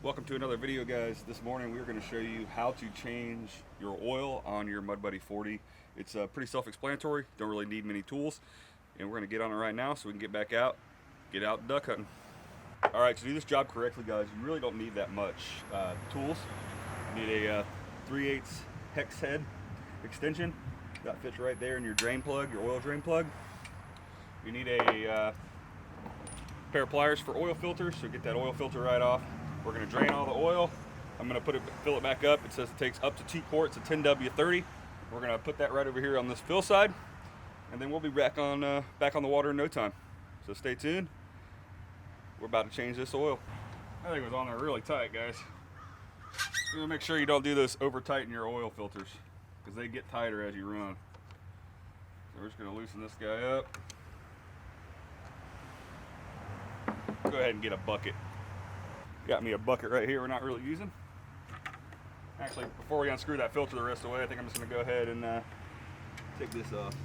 Welcome to another video, guys. This morning we're going to show you how to change your oil on your mudbuddy 40. It's pretty self-explanatory, don't really need many tools, and we're going to get on it right now so we can get back out, duck hunting. Alright, to do this job correctly, guys, you really don't need that much tools. You need a 3/8 hex head extension that fits right there in your drain plug, your oil drain plug. You need a pair of pliers for oil filters, so get that oil filter right off. We're going to drain all the oil. I'm going to fill it back up. It says it takes up to 2 quarts of 10W30. We're going to put that right over here on this fill side, and then we'll be back on the water in no time. So stay tuned. We're about to change this oil. I think it was on there really tight, guys. You want to make sure you don't do this over tighten your oil filters, because they get tighter as you run. So we're just going to loosen this guy up. Go ahead and get a bucket. Got me a bucket right here we're not really using. Actually, before we unscrew that filter the rest of the way, I think I'm just going to go ahead and take this off.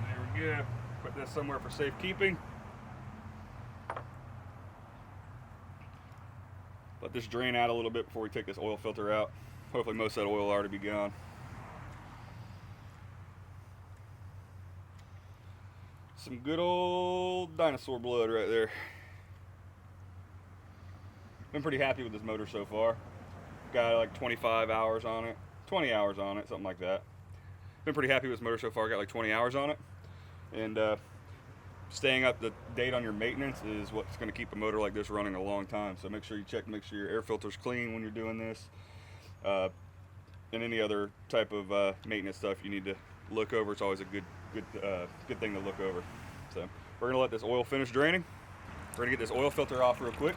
There we go. Put this somewhere for safekeeping. Let this drain out a little bit before we take this oil filter out. Hopefully most of that oil will already be gone. Some good old dinosaur blood right there. Been pretty happy with this motor so far. Got like 25 hours on it, 20 hours on it, something like that. Been pretty happy with this motor so far. Got like 20 hours on it. And staying up to date on your maintenance is what's going to keep a motor like this running a long time. So make sure you check, make sure your air filter's clean when you're doing this. And any other type of maintenance stuff you need to look over. It's always a good thing to look over. So we're going to let this oil finish draining. We're going to get this oil filter off real quick.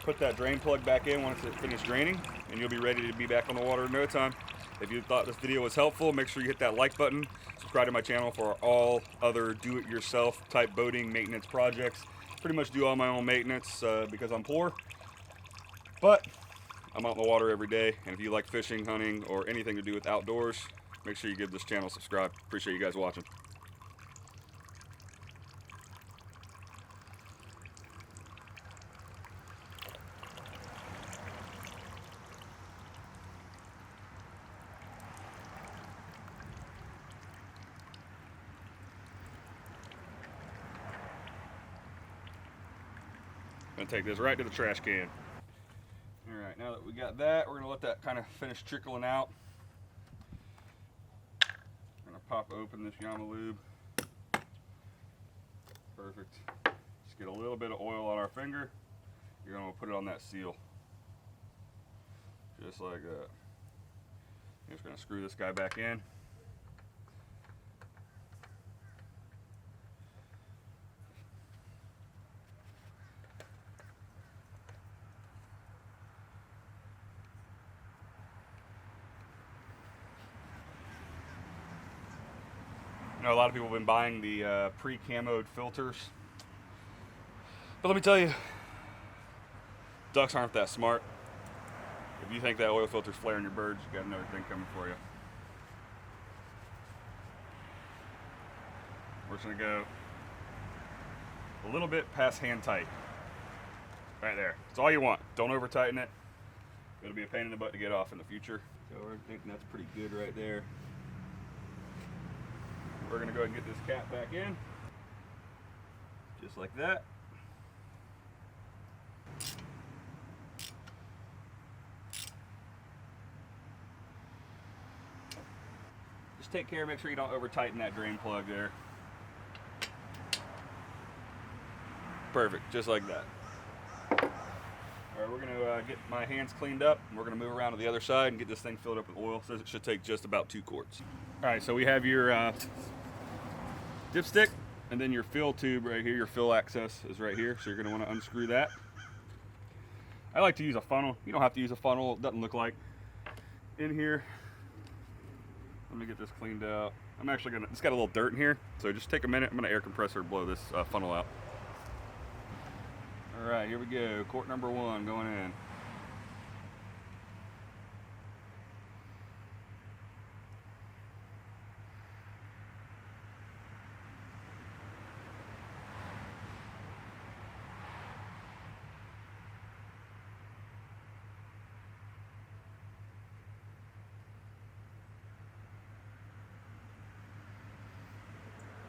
Put that drain plug back in once it finishes draining, and you'll be ready to be back on the water in no time. If you thought this video was helpful, make sure you hit that like button. Subscribe to my channel for all other do-it-yourself type boating maintenance projects. Pretty much do all my own maintenance because I'm poor. But I'm out in the water every day, and if you like fishing, hunting, or anything to do with outdoors, make sure you give this channel a subscribe. Appreciate you guys watching. Gonna take this right to the trash can. All right, now that we got that, we're gonna let that kind of finish trickling out. I'm gonna pop open this Yama lube. Perfect. Just get a little bit of oil on our finger. You're gonna put it on that seal. Just like that. You're just gonna screw this guy back in. I know a lot of people have been buying the pre-camoed filters, but let me tell you, ducks aren't that smart. If you think that oil filter's flaring your birds, you got another thing coming for you. We're just gonna go a little bit past hand tight. Right there. That's all you want. Don't over tighten it. It'll be a pain in the butt to get off in the future. So we're thinking that's pretty good right there. We're going to go ahead and get this cap back in, just like that. Just take care, make sure you don't over tighten that drain plug there. Perfect, just like that. Alright, we're going to get my hands cleaned up, and we're going to move around to the other side and get this thing filled up with oil. It says it should take just about 2 quarts. Alright, so we have your dipstick, and then your fill tube right here. Your fill access is right here, so you're going to want to unscrew that. I like to use a funnel. You don't have to use a funnel. It doesn't look like in here. Let me get this cleaned out. I'm actually gonna, it's got a little dirt in here, so just take a minute. I'm gonna air compressor blow this funnel out. All right, here we go. Quart number 1 going in.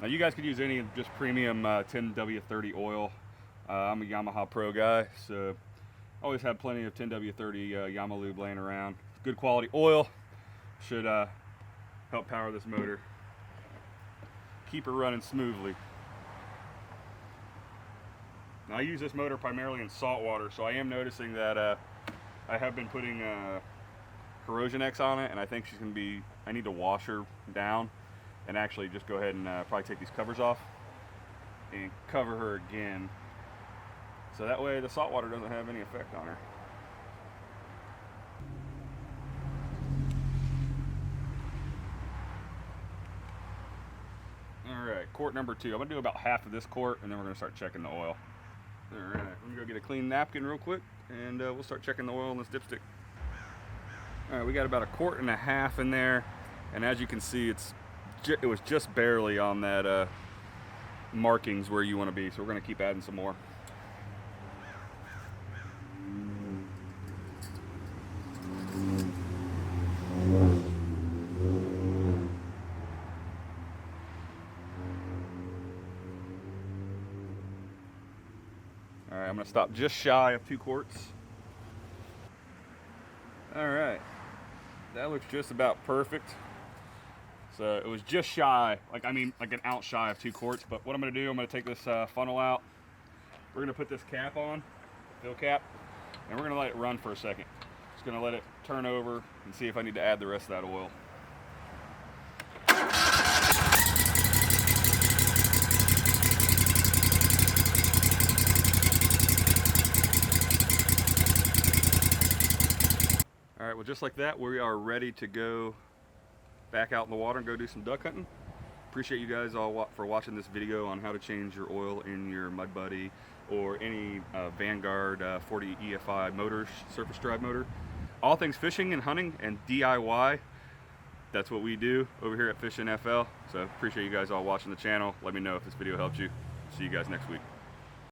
Now you guys could use any just premium 10W30 oil. I'm a Yamaha Pro guy, so I always have plenty of 10W30 Yamalube laying around. Good quality oil should help power this motor. Keep her running smoothly. Now I use this motor primarily in salt water, so I am noticing that I have been putting Corrosion X on it, and I think she's gonna be, I need to wash her down and actually just go ahead and probably take these covers off and cover her again, so that way the salt water doesn't have any effect on her. Alright, quart number 2. I'm gonna do about half of this quart, and then we're gonna start checking the oil. Alright, let me go get a clean napkin real quick, and we'll start checking the oil in this dipstick. Alright, we got about 1.5 quarts in there, and as you can see, it was just barely on that markings where you want to be, so we're going to keep adding some more. All right, I'm going to stop just shy of 2 quarts. All right, that looks just about perfect. So it was just shy, like an ounce shy of 2 quarts. But what I'm gonna do, I'm gonna take this funnel out. We're gonna put this cap on, fill cap, and we're gonna let it run for a second. Just gonna let it turn over and see if I need to add the rest of that oil. All right, well, just like that, we are ready to go back out in the water and go do some duck hunting. Appreciate you guys all for watching this video on how to change your oil in your mudbuddy or any Vanguard 40 EFI motors, surface drive motor. All things fishing and hunting and DIY. That's what we do over here at Fish NFL. So appreciate you guys all watching the channel. Let me know if this video helped you. See you guys next week.